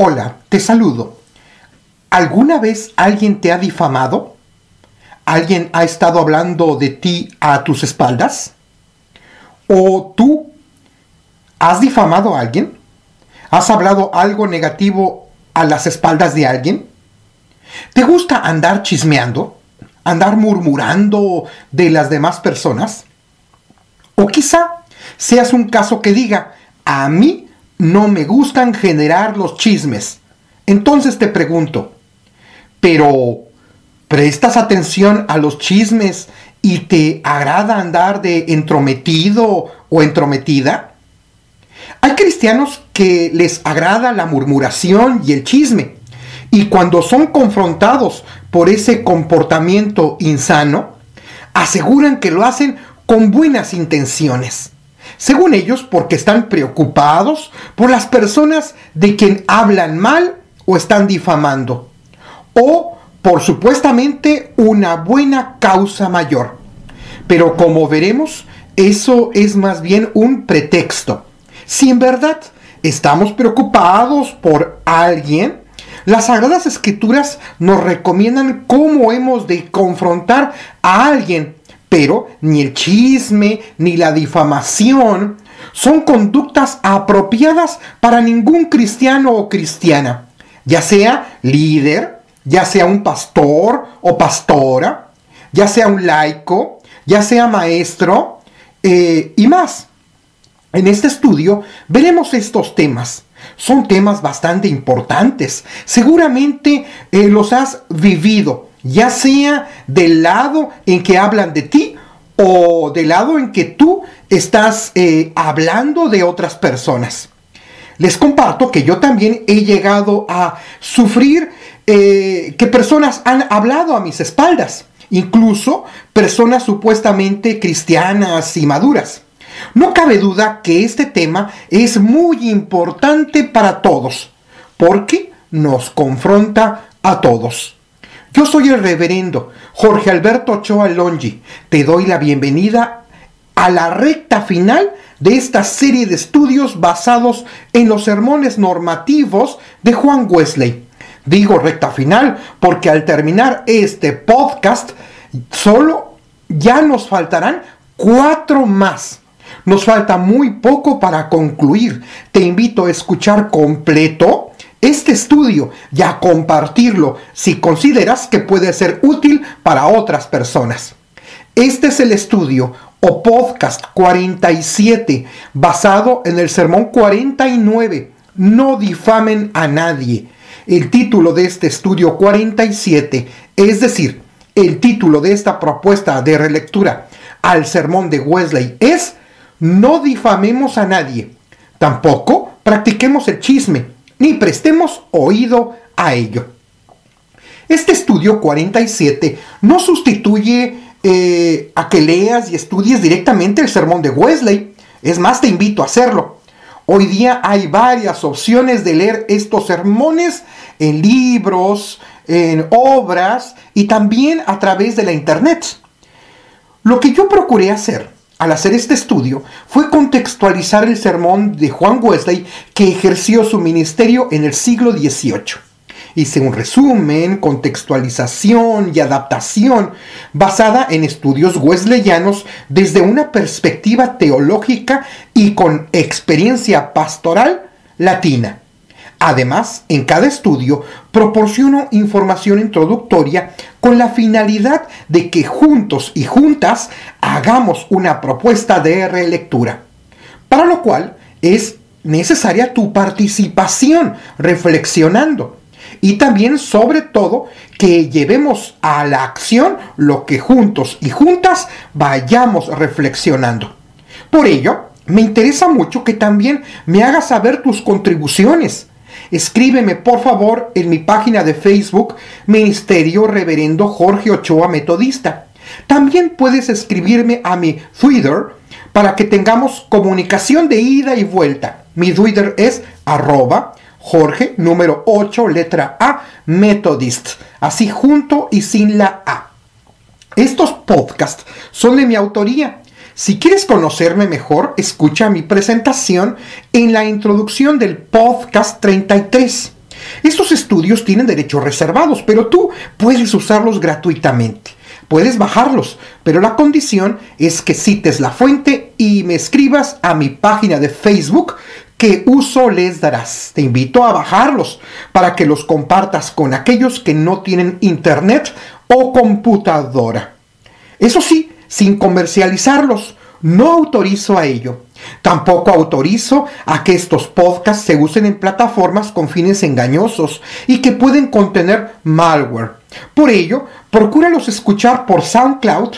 Hola, te saludo. ¿Alguna vez alguien te ha difamado? ¿Alguien ha estado hablando de ti a tus espaldas? ¿O tú has difamado a alguien? ¿Has hablado algo negativo a las espaldas de alguien? ¿Te gusta andar chismeando? ¿Andar murmurando de las demás personas? O quizá seas un caso que diga, a mí no me gustan generar los chismes. Entonces te pregunto, ¿pero prestas atención a los chismes y te agrada andar de entrometido o entrometida? Hay cristianos que les agrada la murmuración y el chisme, y cuando son confrontados por ese comportamiento insano, aseguran que lo hacen con buenas intenciones. Según ellos, porque están preocupados por las personas de quien hablan mal o están difamando, o por supuestamente una buena causa mayor. Pero como veremos, eso es más bien un pretexto. Si en verdad estamos preocupados por alguien, las Sagradas Escrituras nos recomiendan cómo hemos de confrontar a alguien, pero ni el chisme ni la difamación son conductas apropiadas para ningún cristiano o cristiana, ya sea líder, ya sea un pastor o pastora, ya sea un laico, ya sea maestro y más. En este estudio veremos estos temas. Son temas bastante importantes. Seguramente los has vivido, ya sea del lado en que hablan de ti o del lado en que tú estás hablando de otras personas. Les comparto que yo también he llegado a sufrir que personas han hablado a mis espaldas, incluso personas supuestamente cristianas y maduras. No cabe duda que este tema es muy importante para todos, porque nos confronta a todos. Yo soy el reverendo Jorge Alberto Ochoa Longi. Te doy la bienvenida a la recta final de esta serie de estudios basados en los sermones normativos de Juan Wesley. Digo recta final porque al terminar este podcast solo ya nos faltarán 4 más. Nos falta muy poco para concluir. Te invito a escuchar completo este estudio y a compartirlo si consideras que puede ser útil para otras personas. Este es el estudio o podcast 47 basado en el sermón 49. No difamen a nadie. El título de este estudio 47, es decir, el título de esta propuesta de relectura al sermón de Wesley es no difamemos a nadie, tampoco practiquemos el chisme, ni prestemos oído a ello. Este estudio 47 no sustituye a que leas y estudies directamente el sermón de Wesley. Es más, te invito a hacerlo. Hoy día hay varias opciones de leer estos sermones en libros, en obras y también a través de la internet. Lo que yo procuré hacer al hacer este estudio fue contextualizar el sermón de Juan Wesley que ejerció su ministerio en el siglo XVIII. Hice un resumen, contextualización y adaptación basada en estudios wesleyanos desde una perspectiva teológica y con experiencia pastoral latina. Además, en cada estudio proporciono información introductoria con la finalidad de que juntos y juntas hagamos una propuesta de relectura, para lo cual es necesaria tu participación reflexionando y también, sobre todo, que llevemos a la acción lo que juntos y juntas vayamos reflexionando. Por ello, me interesa mucho que también me hagas saber tus contribuciones. Escríbeme por favor en mi página de Facebook, Ministerio Reverendo Jorge Ochoa Metodista. También puedes escribirme a mi Twitter para que tengamos comunicación de ida y vuelta. Mi Twitter es @Jorge número 8 letra A Methodist, así junto y sin la A. Estos podcasts son de mi autoría. Si quieres conocerme mejor, escucha mi presentación en la introducción del podcast 33. Estos estudios tienen derechos reservados, pero tú puedes usarlos gratuitamente. Puedes bajarlos, pero la condición es que cites la fuente y me escribas a mi página de Facebook qué uso les darás. Te invito a bajarlos para que los compartas con aquellos que no tienen internet o computadora. Eso sí, sin comercializarlos. No autorizo a ello. Tampoco autorizo a que estos podcasts se usen en plataformas con fines engañosos y que pueden contener malware. Por ello, procúralos escuchar por SoundCloud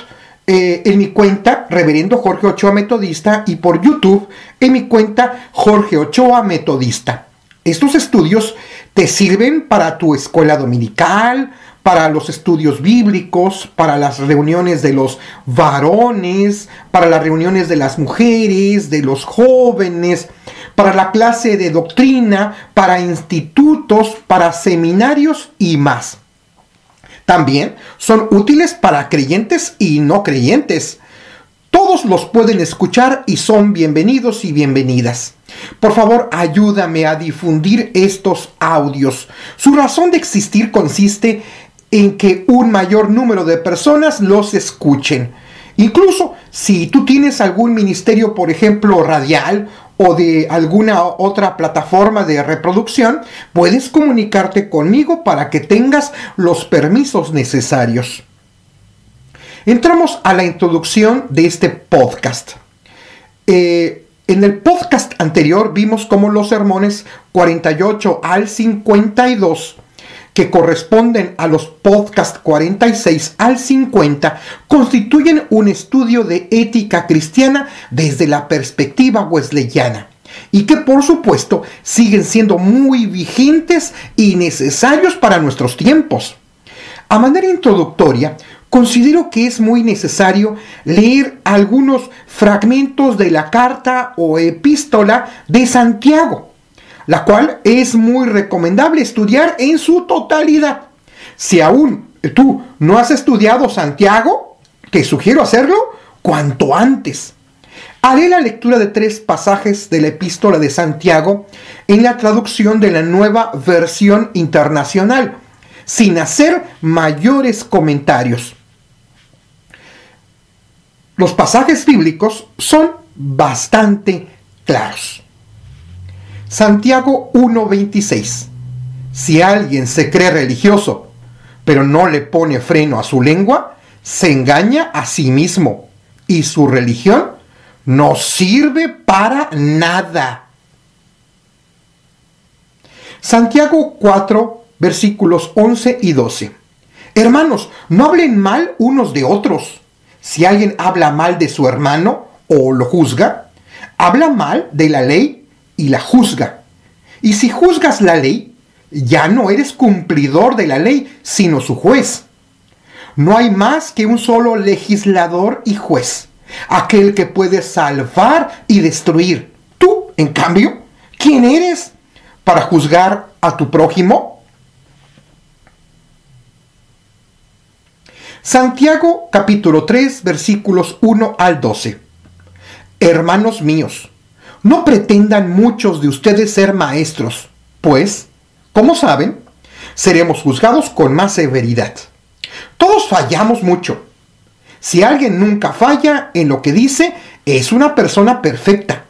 en mi cuenta Reverendo Jorge Ochoa Metodista y por YouTube en mi cuenta Jorge Ochoa Metodista. Estos estudios te sirven para tu escuela dominical, para los estudios bíblicos, para las reuniones de los varones, para las reuniones de las mujeres, de los jóvenes, para la clase de doctrina, para institutos, para seminarios y más. También son útiles para creyentes y no creyentes. Todos los pueden escuchar y son bienvenidos y bienvenidas. Por favor, ayúdame a difundir estos audios. Su razón de existir consiste en que un mayor número de personas los escuchen. Incluso si tú tienes algún ministerio, por ejemplo, radial o de alguna otra plataforma de reproducción, puedes comunicarte conmigo para que tengas los permisos necesarios. Entramos a la introducción de este podcast. En el podcast anterior vimos cómo los sermones 48 al 52, que corresponden a los podcasts 46 al 50, constituyen un estudio de ética cristiana desde la perspectiva wesleyana y que por supuesto siguen siendo muy vigentes y necesarios para nuestros tiempos. A manera introductoria, considero que es muy necesario leer algunos fragmentos de la carta o epístola de Santiago, la cual es muy recomendable estudiar en su totalidad. Si aún tú no has estudiado Santiago, te sugiero hacerlo cuanto antes. Haré la lectura de 3 pasajes de la epístola de Santiago en la traducción de la Nueva Versión Internacional, sin hacer mayores comentarios. Los pasajes bíblicos son bastante claros. Santiago 1:26. Si alguien se cree religioso, pero no le pone freno a su lengua, se engaña a sí mismo y su religión no sirve para nada. Santiago 4, versículos 11 y 12. Hermanos, no hablen mal unos de otros. Si alguien habla mal de su hermano o lo juzga, habla mal de la ley y la juzga. Y si juzgas la ley, ya no eres cumplidor de la ley, sino su juez. No hay más que un solo legislador y juez, aquel que puede salvar y destruir. Tú, en cambio, ¿quién eres para juzgar a tu prójimo? Santiago capítulo 3, versículos 1 al 12. Hermanos míos, no pretendan muchos de ustedes ser maestros, pues, como saben, seremos juzgados con más severidad. Todos fallamos mucho. Si alguien nunca falla en lo que dice, es una persona perfecta,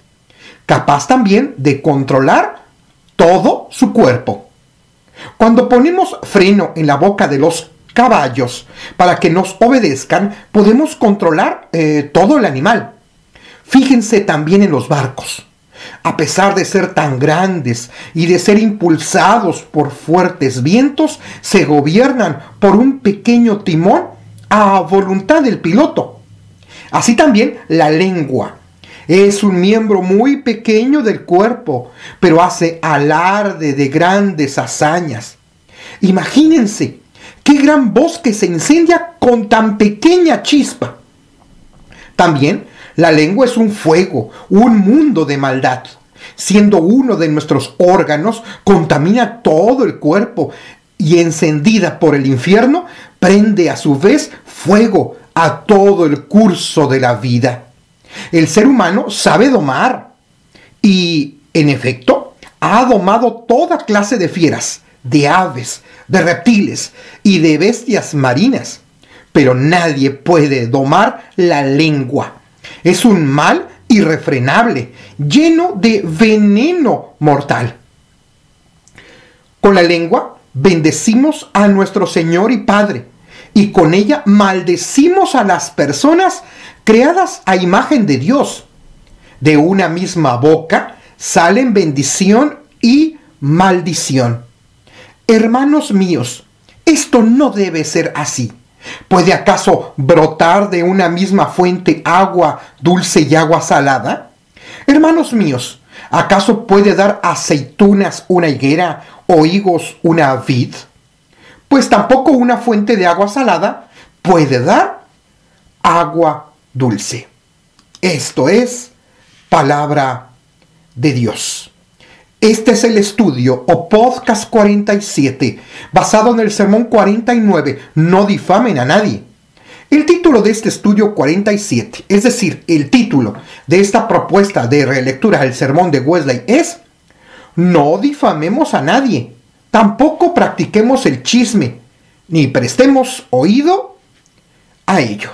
capaz también de controlar todo su cuerpo. Cuando ponemos freno en la boca de los caballos para que nos obedezcan, podemos controlar todo el animal. Fíjense también en los barcos. A pesar de ser tan grandes y de ser impulsados por fuertes vientos, se gobiernan por un pequeño timón a voluntad del piloto. Así también la lengua. Es un miembro muy pequeño del cuerpo, pero hace alarde de grandes hazañas. Imagínense qué gran bosque se incendia con tan pequeña chispa. También la lengua es un fuego, un mundo de maldad. Siendo uno de nuestros órganos, contamina todo el cuerpo y encendida por el infierno, prende a su vez fuego a todo el curso de la vida. El ser humano sabe domar y, en efecto, ha domado toda clase de fieras, de aves, de reptiles y de bestias marinas. Pero nadie puede domar la lengua. Es un mal irrefrenable, lleno de veneno mortal. Con la lengua bendecimos a nuestro Señor y Padre, y con ella maldecimos a las personas creadas a imagen de Dios. De una misma boca salen bendición y maldición. Hermanos míos, esto no debe ser así. ¿Puede acaso brotar de una misma fuente agua dulce y agua salada? Hermanos míos, ¿acaso puede dar aceitunas una higuera o higos una vid? Pues tampoco una fuente de agua salada puede dar agua dulce. Esto es palabra de Dios. Este es el estudio o podcast 47, basado en el sermón 49, no difamen a nadie. El título de este estudio 47, es decir, el título de esta propuesta de relectura del sermón de Wesley es: no difamemos a nadie, tampoco practiquemos el chisme, ni prestemos oído a ello.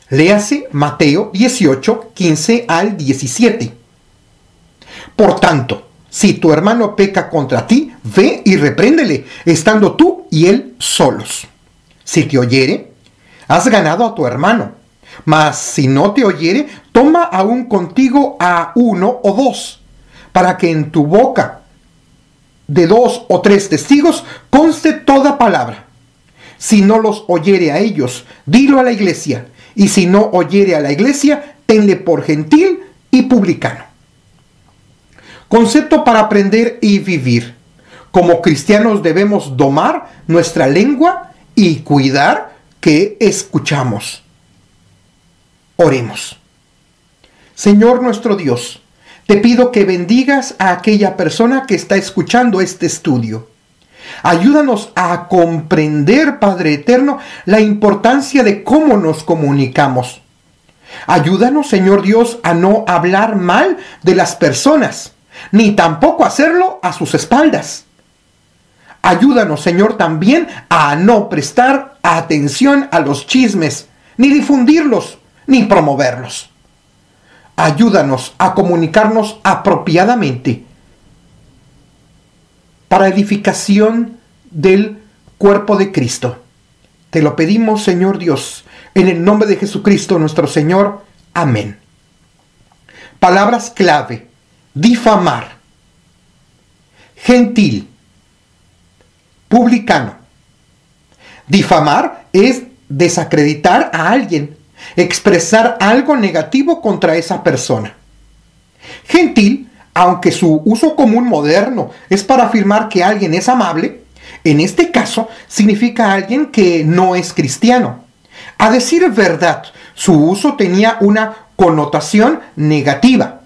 Léase Mateo 18, 15 al 17. Por tanto, si tu hermano peca contra ti, ve y repréndele, estando tú y él solos. Si te oyere, has ganado a tu hermano. Mas si no te oyere, toma aún contigo a uno o dos, para que en tu boca de 2 o 3 testigos conste toda palabra. Si no los oyere a ellos, dilo a la iglesia. Y si no oyere a la iglesia, tenle por gentil y publicano. Concepto para aprender y vivir. Como cristianos debemos domar nuestra lengua y cuidar que escuchamos. Oremos. Señor nuestro Dios, te pido que bendigas a aquella persona que está escuchando este estudio. Ayúdanos a comprender, Padre Eterno, la importancia de cómo nos comunicamos. Ayúdanos, Señor Dios, a no hablar mal de las personas, ni tampoco hacerlo a sus espaldas. Ayúdanos, Señor, también a no prestar atención a los chismes, ni difundirlos, ni promoverlos. Ayúdanos a comunicarnos apropiadamente para edificación del cuerpo de Cristo. Te lo pedimos, Señor Dios, en el nombre de Jesucristo nuestro Señor. Amén. Palabras clave: difamar, gentil, publicano. Difamar es desacreditar a alguien, expresar algo negativo contra esa persona. Gentil, aunque su uso común moderno es para afirmar que alguien es amable, en este caso significa alguien que no es cristiano. A decir verdad, su uso tenía una connotación negativa.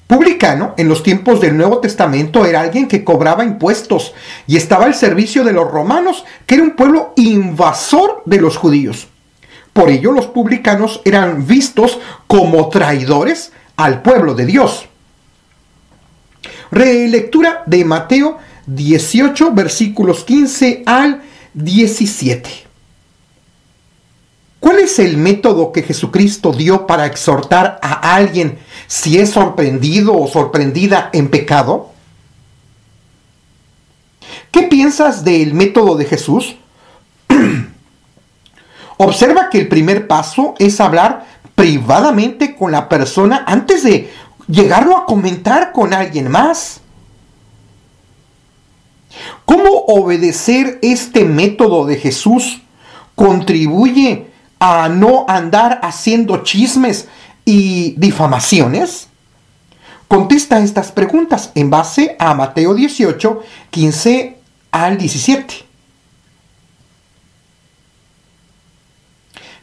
Publicano, en los tiempos del Nuevo Testamento, era alguien que cobraba impuestos y estaba al servicio de los romanos, que era un pueblo invasor de los judíos. Por ello, los publicanos eran vistos como traidores al pueblo de Dios. Relectura de Mateo 18, versículos 15 al 17. ¿Cuál es el método que Jesucristo dio para exhortar a alguien si es sorprendido o sorprendida en pecado? ¿Qué piensas del método de Jesús? Observa que el primer paso es hablar privadamente con la persona antes de llegarlo a comentar con alguien más. ¿Cómo obedecer este método de Jesús contribuye a no andar haciendo chismes y difamaciones? Contesta estas preguntas en base a Mateo 18, 15 al 17.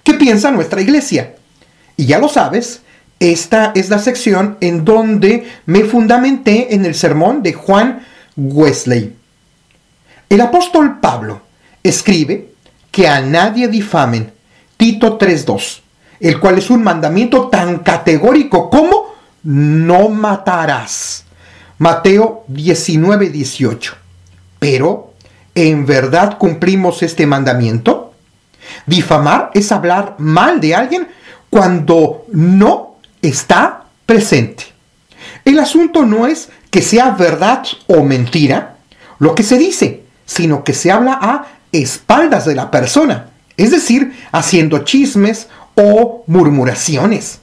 ¿Qué piensa nuestra iglesia? Y ya lo sabes, esta es la sección en donde me fundamenté en el sermón de Juan Wesley. El apóstol Pablo escribe que a nadie difamen, Tito 3:2. el cual es un mandamiento tan categórico como no matarás. Mateo 19:18. Pero, ¿en verdad cumplimos este mandamiento? Difamar es hablar mal de alguien cuando no está presente. El asunto no es que sea verdad o mentira lo que se dice, sino que se habla a espaldas de la persona, es decir, haciendo chismes o murmuraciones.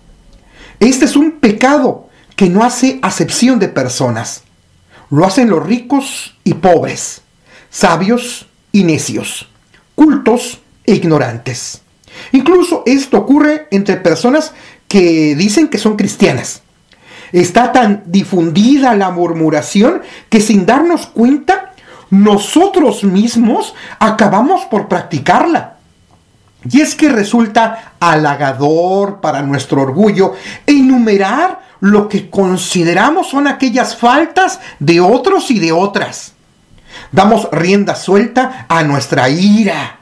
Este es un pecado que no hace acepción de personas. Lo hacen los ricos y pobres, sabios y necios, cultos e ignorantes. Incluso esto ocurre entre personas que dicen que son cristianas. Está tan difundida la murmuración que sin darnos cuenta, nosotros mismos acabamos por practicarla. Y es que resulta halagador para nuestro orgullo enumerar lo que consideramos son aquellas faltas de otros y de otras. Damos rienda suelta a nuestra ira.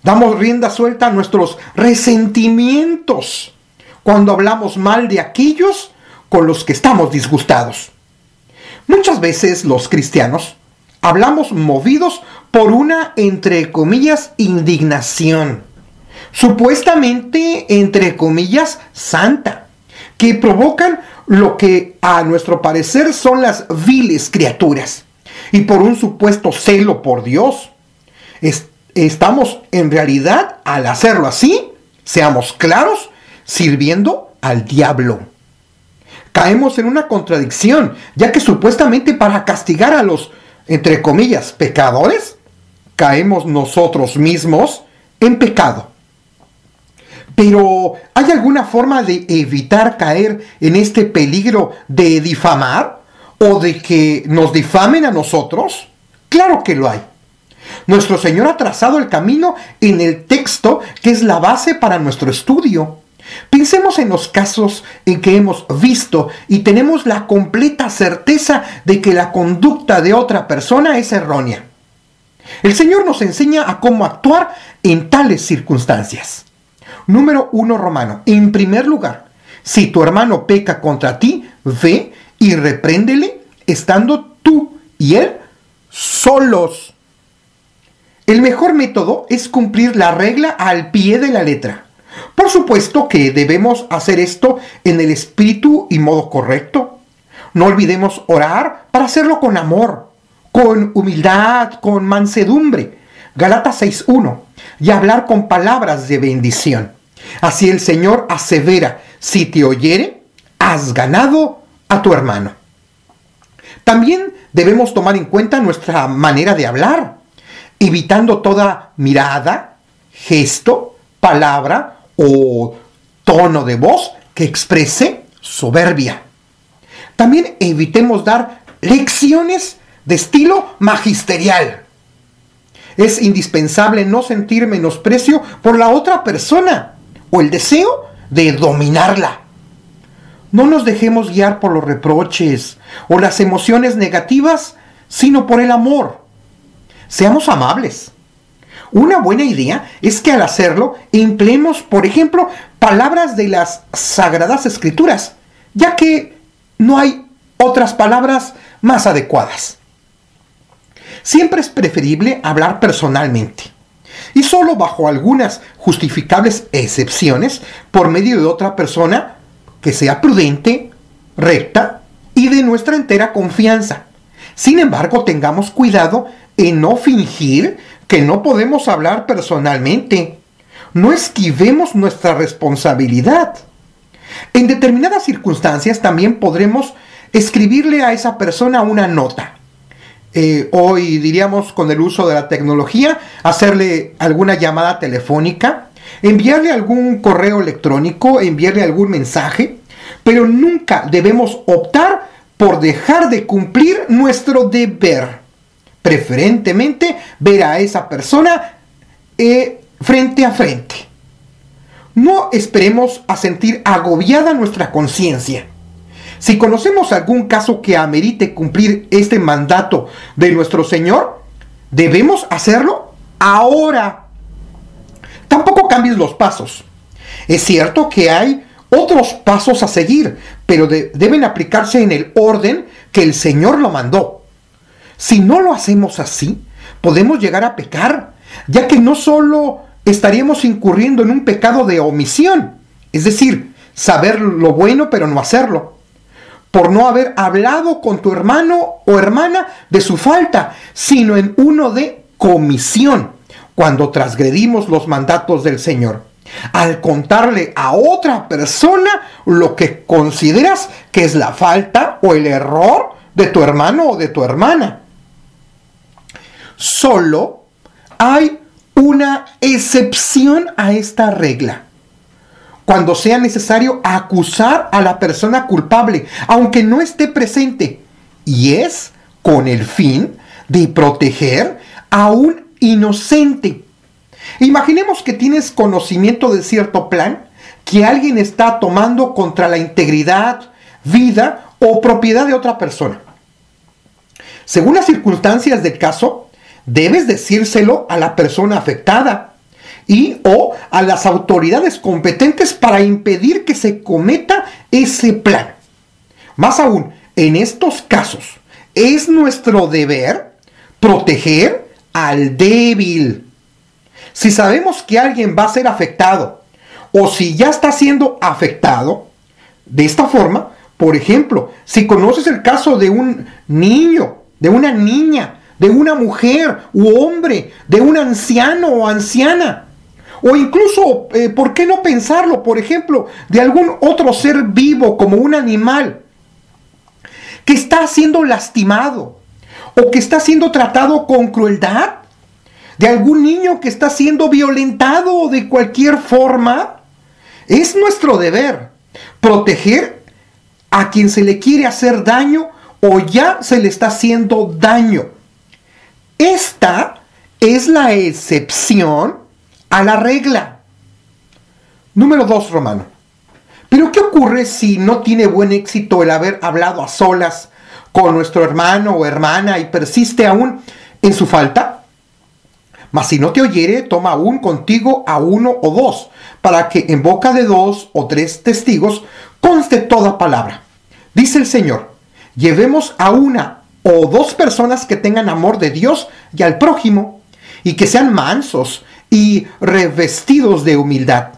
Damos rienda suelta a nuestros resentimientos cuando hablamos mal de aquellos con los que estamos disgustados. Muchas veces los cristianos hablamos movidos por una, entre comillas, indignación, supuestamente, entre comillas, santa, que provocan lo que a nuestro parecer son las viles criaturas, y por un supuesto celo por Dios. Estamos en realidad, al hacerlo así, seamos claros, sirviendo al diablo. Caemos en una contradicción, ya que supuestamente para castigar a los, entre comillas, pecadores, caemos nosotros mismos en pecado. Pero, ¿hay alguna forma de evitar caer en este peligro de difamar o de que nos difamen a nosotros? Claro que lo hay. Nuestro Señor ha trazado el camino en el texto que es la base para nuestro estudio. Pensemos en los casos en que hemos visto y tenemos la completa certeza de que la conducta de otra persona es errónea. El Señor nos enseña a cómo actuar en tales circunstancias. Número 1 Romano. En primer lugar, si tu hermano peca contra ti, ve y repréndele estando tú y él solos. El mejor método es cumplir la regla al pie de la letra. Por supuesto que debemos hacer esto en el espíritu y modo correcto. No olvidemos orar para hacerlo con amor, con humildad, con mansedumbre. Gálatas 6:1. Y hablar con palabras de bendición. Así el Señor asevera, si te oyere, has ganado a tu hermano. También debemos tomar en cuenta nuestra manera de hablar, evitando toda mirada, gesto, palabra o tono de voz que exprese soberbia. También evitemos dar lecciones de estilo magisterial. Es indispensable no sentir menosprecio por la otra persona o el deseo de dominarla. No nos dejemos guiar por los reproches o las emociones negativas, sino por el amor. Seamos amables. Una buena idea es que al hacerlo empleemos, por ejemplo, palabras de las Sagradas Escrituras, ya que no hay otras palabras más adecuadas. Siempre es preferible hablar personalmente, y solo bajo algunas justificables excepciones, por medio de otra persona que sea prudente, recta y de nuestra entera confianza. Sin embargo, tengamos cuidado en no fingir que no podemos hablar personalmente. No esquivemos nuestra responsabilidad. En determinadas circunstancias también podremos escribirle a esa persona una nota. Hoy diríamos con el uso de la tecnología, hacerle alguna llamada telefónica, enviarle algún correo electrónico, enviarle algún mensaje, pero nunca debemos optar por dejar de cumplir nuestro deber. Preferentemente ver a esa persona frente a frente. No esperemos a sentir agobiada nuestra conciencia. Si conocemos algún caso que amerite cumplir este mandato de nuestro Señor, debemos hacerlo ahora. Tampoco cambies los pasos. Es cierto que hay otros pasos a seguir, pero deben aplicarse en el orden que el Señor lo mandó. Si no lo hacemos así, podemos llegar a pecar, ya que no solo estaríamos incurriendo en un pecado de omisión, es decir, saber lo bueno pero no hacerlo, por no haber hablado con tu hermano o hermana de su falta, sino en uno de comisión, cuando transgredimos los mandatos del Señor, al contarle a otra persona lo que consideras que es la falta o el error de tu hermano o de tu hermana. Solo hay una excepción a esta regla: cuando sea necesario acusar a la persona culpable, aunque no esté presente, y es con el fin de proteger a un inocente. Imaginemos que tienes conocimiento de cierto plan que alguien está tomando contra la integridad, vida o propiedad de otra persona. Según las circunstancias del caso, debes decírselo a la persona afectada y o a las autoridades competentes para impedir que se cometa ese plan. Más aún, en estos casos, es nuestro deber proteger al débil. Si sabemos que alguien va a ser afectado o si ya está siendo afectado, de esta forma, por ejemplo, si conoces el caso de un niño, de una niña, de una mujer u hombre, de un anciano o anciana, o incluso, ¿por qué no pensarlo? Por ejemplo, de algún otro ser vivo como un animal que está siendo lastimado o que está siendo tratado con crueldad, de algún niño que está siendo violentado de cualquier forma, es nuestro deber proteger a quien se le quiere hacer daño o ya se le está haciendo daño. Esta es la excepción a la regla. Número 2, Romano. ¿Pero qué ocurre si no tiene buen éxito el haber hablado a solas con nuestro hermano o hermana y persiste aún en su falta? Mas si no te oyere, toma aún contigo a 1 o 2, para que en boca de 2 o 3 testigos conste toda palabra. Dice el Señor: llevemos a 1 o 2 personas que tengan amor de Dios y al prójimo, y que sean mansos y revestidos de humildad.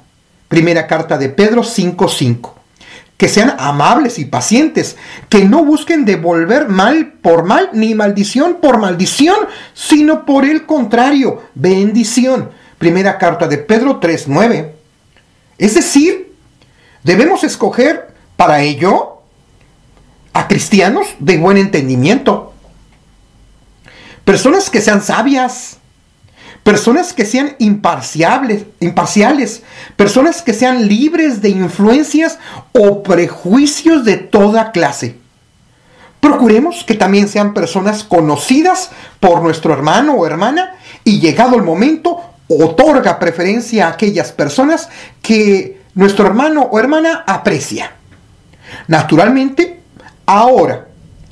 Primera carta de Pedro 5:5. Que sean amables y pacientes, que no busquen devolver mal por mal, ni maldición por maldición, sino por el contrario, bendición. Primera carta de Pedro 3:9. Es decir, debemos escoger para ello a cristianos de buen entendimiento, personas que sean sabias, personas que sean imparciales, personas que sean libres de influencias o prejuicios de toda clase. Procuremos que también sean personas conocidas por nuestro hermano o hermana y, llegado el momento, otorga preferencia a aquellas personas que nuestro hermano o hermana aprecia. Naturalmente, ahora,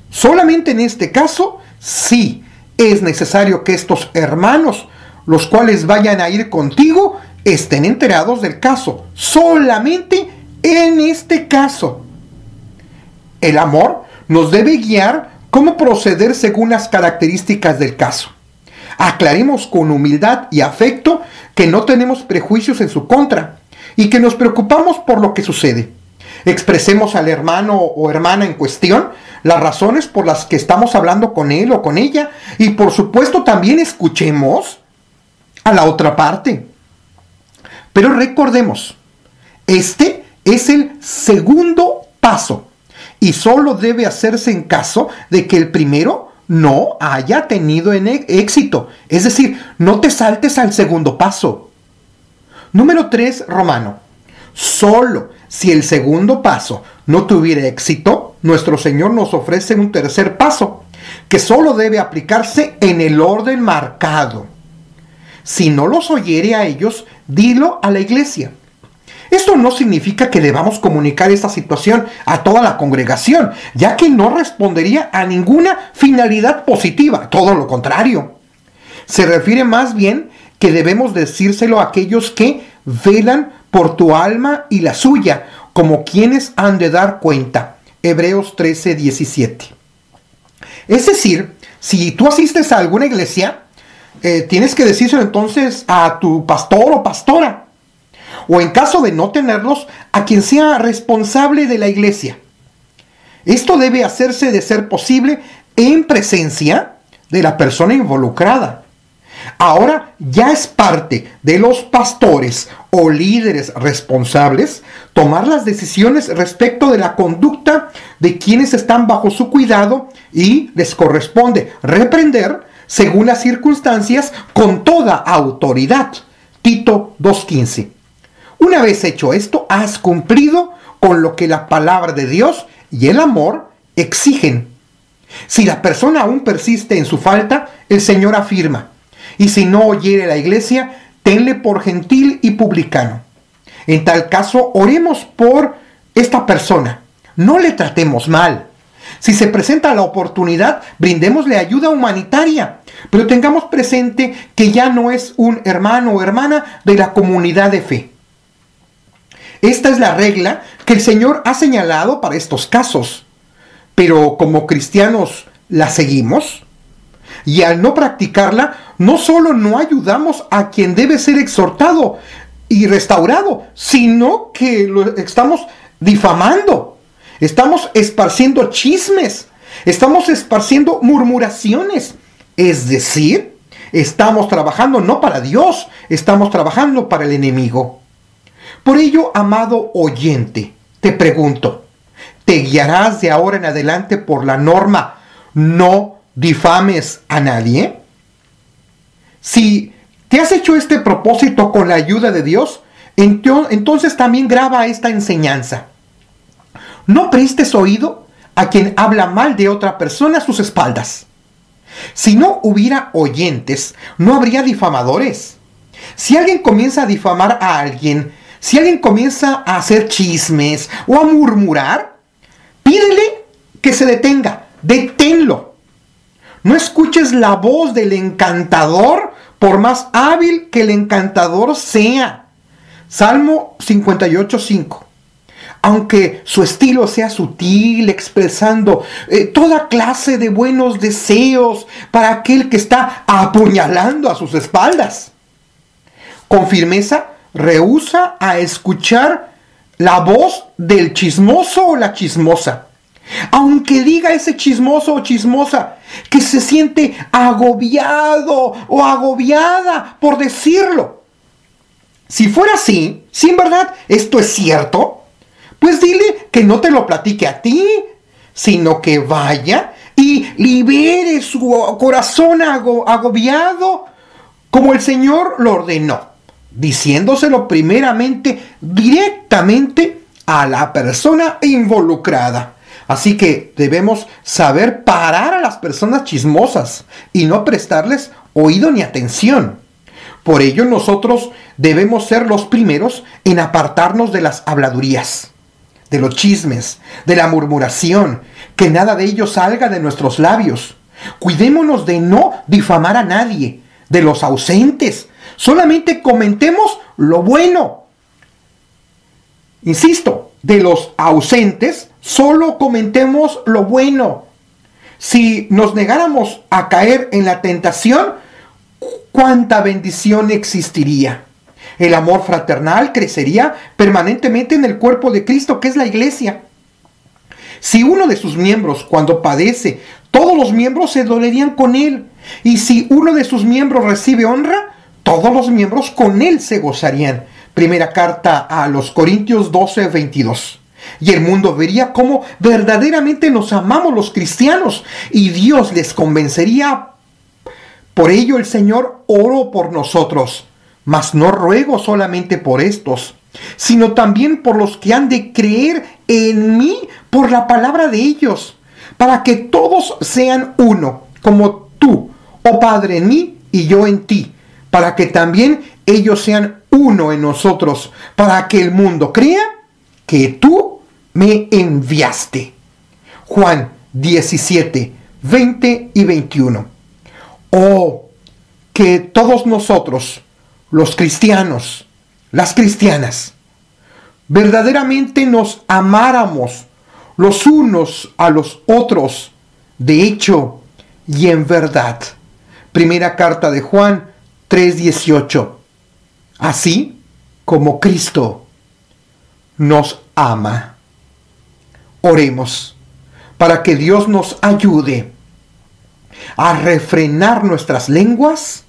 solamente en este caso, sí es necesario que estos hermanos, los cuales vayan a ir contigo, estén enterados del caso. Solamente en este caso. El amor nos debe guiar cómo proceder según las características del caso. Aclaremos con humildad y afecto que no tenemos prejuicios en su contra y que nos preocupamos por lo que sucede. Expresemos al hermano o hermana en cuestión las razones por las que estamos hablando con él o con ella, y por supuesto también escuchemos a la otra parte. Pero recordemos, este es el segundo paso y solo debe hacerse en caso de que el primero no haya tenido éxito. Es decir, no te saltes al segundo paso. Número 3, Romano. Solo si el segundo paso no tuviera éxito, nuestro Señor nos ofrece un tercer paso, que solo debe aplicarse en el orden marcado. Si no los oyere a ellos, dilo a la iglesia. Esto no significa que debamos comunicar esta situación a toda la congregación, ya que no respondería a ninguna finalidad positiva, todo lo contrario. Se refiere más bien que debemos decírselo a aquellos que velan por tu alma y la suya, como quienes han de dar cuenta. Hebreos 13:17. Es decir, si tú asistes a alguna iglesia, tienes que decírselo entonces a tu pastor o pastora, o en caso de no tenerlos, a quien sea responsable de la iglesia. Esto debe hacerse, de ser posible, en presencia de la persona involucrada. Ahora ya es parte de los pastores o líderes responsables tomar las decisiones respecto de la conducta de quienes están bajo su cuidado, y les corresponde reprender según las circunstancias con toda autoridad. Tito 2:15. Una vez hecho esto, has cumplido con lo que la palabra de Dios y el amor exigen. Si la persona aún persiste en su falta, el Señor afirma: y si no oyere la iglesia, tenle por gentil y publicano. En tal caso, oremos por esta persona. No le tratemos mal. Si se presenta la oportunidad, brindémosle ayuda humanitaria, pero tengamos presente que ya no es un hermano o hermana de la comunidad de fe. Esta es la regla que el Señor ha señalado para estos casos. Pero como cristianos la seguimos, y al no practicarla, no solo no ayudamos a quien debe ser exhortado y restaurado, sino que lo estamos difamando, estamos esparciendo chismes, estamos esparciendo murmuraciones. Es decir, estamos trabajando no para Dios, estamos trabajando para el enemigo. Por ello, amado oyente, te pregunto, ¿te guiarás de ahora en adelante por la norma no difames a nadie? Si te has hecho este propósito con la ayuda de Dios, entonces también graba esta enseñanza. No prestes oído a quien habla mal de otra persona a sus espaldas. Si no hubiera oyentes, no habría difamadores. Si alguien comienza a difamar a alguien, si alguien comienza a hacer chismes o a murmurar, pídele que se detenga, deténlo. No escuches la voz del encantador, por más hábil que el encantador sea. Salmo 58:5. Aunque su estilo sea sutil, expresando toda clase de buenos deseos para aquel que está apuñalando a sus espaldas. Con firmeza, rehúsa a escuchar la voz del chismoso o la chismosa. Aunque diga ese chismoso o chismosa que se siente agobiado o agobiada por decirlo. Si fuera así, si en verdad esto es cierto, pues dile que no te lo platique a ti, sino que vaya y libere su corazón agobiado como el Señor lo ordenó, diciéndoselo primeramente directamente a la persona involucrada. Así que debemos saber parar a las personas chismosas y no prestarles oído ni atención. Por ello nosotros debemos ser los primeros en apartarnos de las habladurías, de los chismes, de la murmuración, que nada de ello salga de nuestros labios. Cuidémonos de no difamar a nadie, de los ausentes. Solamente comentemos lo bueno. Insisto, de los ausentes, solo comentemos lo bueno. Si nos negáramos a caer en la tentación, ¿cuánta bendición existiría? El amor fraternal crecería permanentemente en el cuerpo de Cristo, que es la iglesia. Si uno de sus miembros, cuando padece, todos los miembros se dolerían con él. Y si uno de sus miembros recibe honra, todos los miembros con él se gozarían. Primera carta a los Corintios 12:22. Y el mundo vería cómo verdaderamente nos amamos los cristianos, y Dios les convencería. Por ello el Señor oró por nosotros, mas no ruego solamente por estos, sino también por los que han de creer en mí por la palabra de ellos, para que todos sean uno, como tú, oh Padre, en mí y yo en ti, para que también ellos sean uno en nosotros, para que el mundo crea que tú me enviaste. Juan 17:20 y 21. Oh, que todos nosotros, los cristianos, las cristianas, verdaderamente nos amáramos los unos a los otros, de hecho y en verdad. Primera carta de Juan 3:18. Así como Cristo nos ama. Oremos para que Dios nos ayude a refrenar nuestras lenguas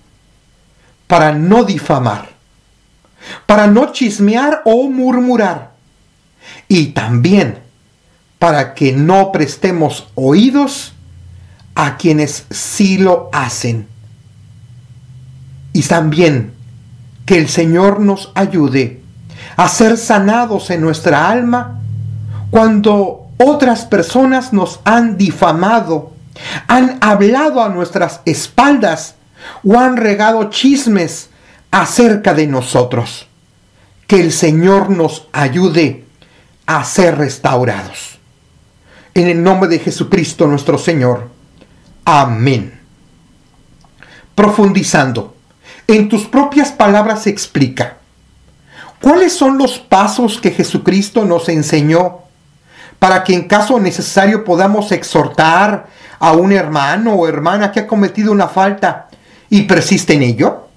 para no difamar, para no chismear o murmurar, y también para que no prestemos oídos a quienes sí lo hacen. Y también que el Señor nos ayude a ser sanados en nuestra alma cuando otras personas nos han difamado, han hablado a nuestras espaldas o han regado chismes acerca de nosotros. Que el Señor nos ayude a ser restaurados. En el nombre de Jesucristo nuestro Señor. Amén. Profundizando, en tus propias palabras explica, ¿cuáles son los pasos que Jesucristo nos enseñó para que en caso necesario podamos exhortar a un hermano o hermana que ha cometido una falta y persiste en ello?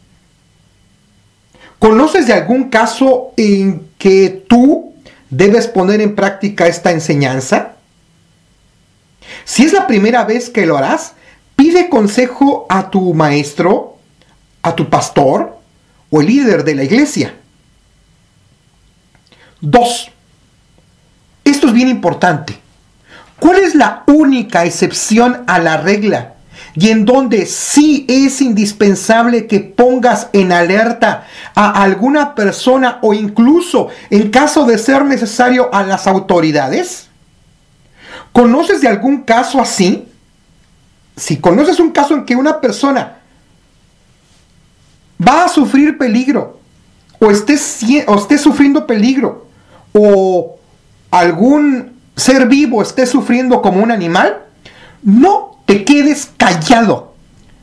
¿Conoces de algún caso en que tú debes poner en práctica esta enseñanza? Si es la primera vez que lo harás, pide consejo a tu maestro, a tu pastor o el líder de la iglesia. 2. Esto es bien importante. ¿Cuál es la única excepción a la regla y en donde sí es indispensable que pongas en alerta a alguna persona o incluso, en caso de ser necesario, a las autoridades? ¿Conoces de algún caso así? Si conoces un caso en que una persona va a sufrir peligro o esté sufriendo peligro o algún ser vivo esté sufriendo como un animal, no te quedes callado.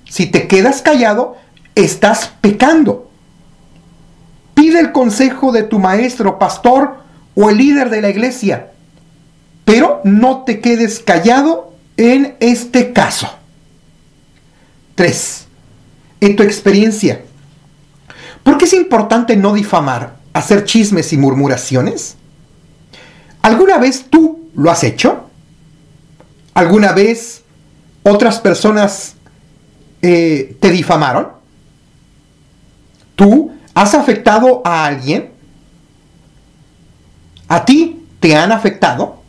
Si te quedas callado, estás pecando. Pide el consejo de tu maestro, pastor o el líder de la iglesia, pero no te quedes callado en este caso. 3. En tu experiencia, ¿por qué es importante no difamar, hacer chismes y murmuraciones? ¿Alguna vez tú lo has hecho? ¿Alguna vez otras personas te difamaron? ¿Tú has afectado a alguien? ¿A ti te han afectado?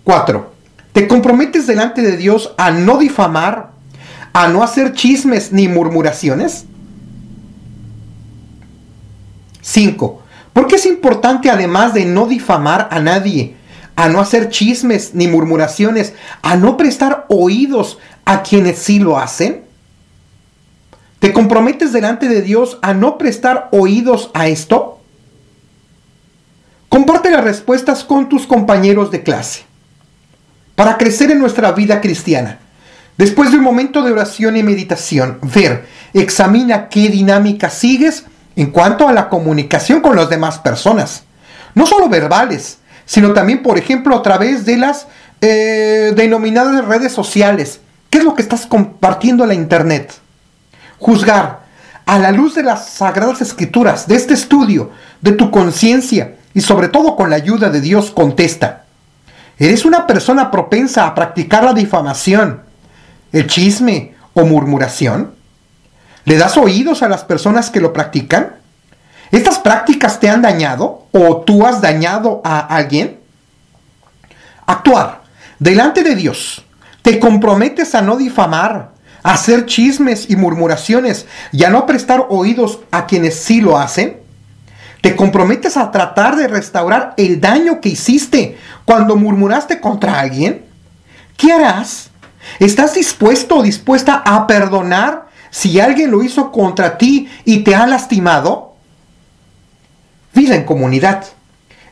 4. ¿Te comprometes delante de Dios a no difamar, a no hacer chismes ni murmuraciones? 5. ¿Por qué es importante, además de no difamar a nadie, a no hacer chismes ni murmuraciones, a no prestar oídos a quienes sí lo hacen? ¿Te comprometes delante de Dios a no prestar oídos a esto? Comparte las respuestas con tus compañeros de clase. Para crecer en nuestra vida cristiana, después de un momento de oración y meditación, examina qué dinámica sigues en cuanto a la comunicación con las demás personas. No solo verbales, sino también, por ejemplo, a través de las denominadas redes sociales. ¿Qué es lo que estás compartiendo en la internet? Juzgar a la luz de las Sagradas Escrituras, de este estudio, de tu conciencia y sobre todo con la ayuda de Dios, contesta. ¿Eres una persona propensa a practicar la difamación, el chisme o murmuración? ¿Le das oídos a las personas que lo practican? ¿Estas prácticas te han dañado o tú has dañado a alguien? Actuar delante de Dios. ¿Te comprometes a no difamar, a hacer chismes y murmuraciones y a no prestar oídos a quienes sí lo hacen? ¿Te comprometes a tratar de restaurar el daño que hiciste cuando murmuraste contra alguien? ¿Qué harás? ¿Estás dispuesto o dispuesta a perdonar si alguien lo hizo contra ti y te ha lastimado? Vida en comunidad.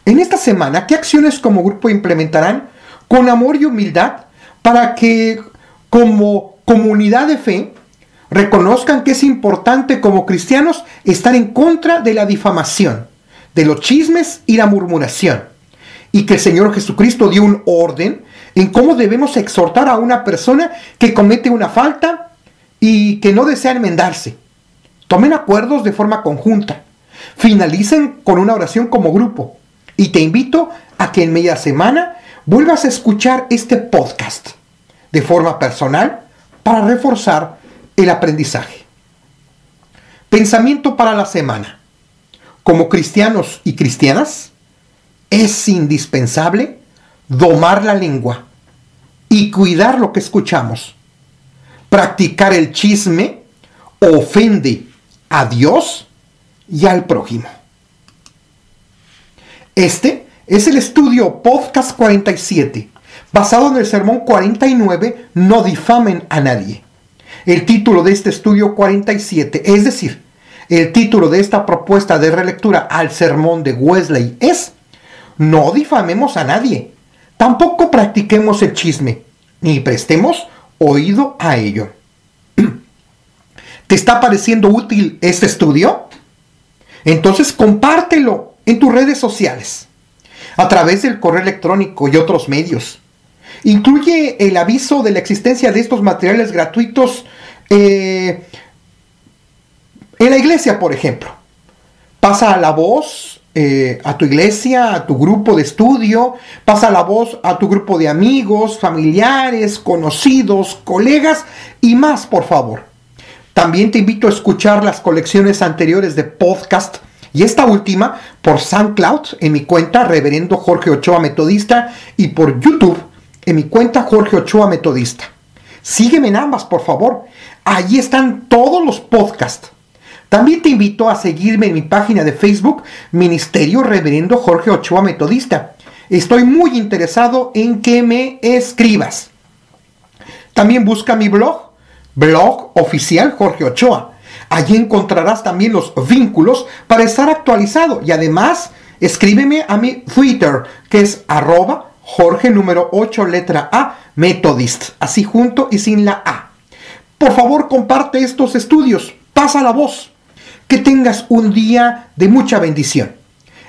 En esta semana, ¿qué acciones como grupo implementarán con amor y humildad para que como comunidad de fe reconozcan que es importante como cristianos estar en contra de la difamación, de los chismes y la murmuración, y que el Señor Jesucristo dio un orden en cómo debemos exhortar a una persona que comete una falta y que no desea enmendarse. Tomen acuerdos de forma conjunta, finalicen con una oración como grupo, y te invito a que en media semana vuelvas a escuchar este podcast de forma personal para reforzar el aprendizaje. Pensamiento para la semana. Como cristianos y cristianas, es indispensable domar la lengua y cuidar lo que escuchamos. Practicar el chisme ofende a Dios y al prójimo. Este es el estudio Podcast 47, basado en el sermón 49, No difamen a nadie. El título de este estudio 47, es decir, el título de esta propuesta de relectura al sermón de Wesley es: no difamemos a nadie, tampoco practiquemos el chisme, ni prestemos oído a ello. ¿Te está pareciendo útil este estudio? Entonces compártelo en tus redes sociales, a través del correo electrónico y otros medios. Incluye el aviso de la existencia de estos materiales gratuitos en la iglesia, por ejemplo. Pasa la voz a tu iglesia, a tu grupo de estudio, pasa la voz a tu grupo de amigos, familiares, conocidos, colegas y más, por favor. También te invito a escuchar las colecciones anteriores de podcast y esta última por SoundCloud en mi cuenta Reverendo Jorge Ochoa Metodista y por YouTube en mi cuenta Jorge Ochoa Metodista. Sígueme en ambas, por favor. Allí están todos los podcasts. También te invito a seguirme en mi página de Facebook, Ministerio Reverendo Jorge Ochoa Metodista. Estoy muy interesado en que me escribas. También busca mi blog oficial Jorge Ochoa. Allí encontrarás también los vínculos para estar actualizado. Y además, escríbeme a mi Twitter, que es @Jorge número 8 letra A Methodist, así junto y sin la A. Por favor, comparte estos estudios, pasa la voz. Que tengas un día de mucha bendición.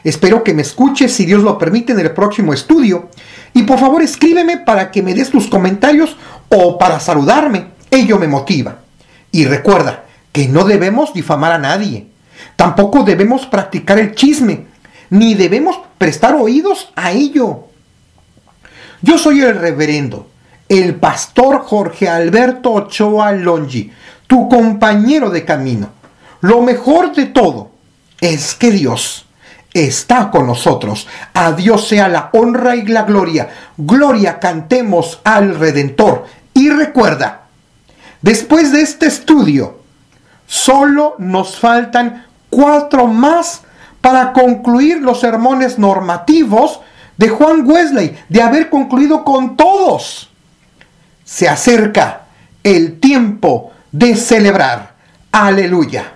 Espero que me escuches, si Dios lo permite, en el próximo estudio. Y por favor, escríbeme para que me des tus comentarios o para saludarme. Ello me motiva. Y recuerda que no debemos difamar a nadie. Tampoco debemos practicar el chisme, ni debemos prestar oídos a ello. Yo soy el reverendo, el pastor Jorge Alberto Ochoa Longi, tu compañero de camino. Lo mejor de todo es que Dios está con nosotros. A Dios sea la honra y la gloria. Gloria cantemos al Redentor. Y recuerda, después de este estudio, solo nos faltan 4 más para concluir los sermones normativos de Juan Wesley, de haber concluido con todos. Se acerca el tiempo de celebrar. Aleluya.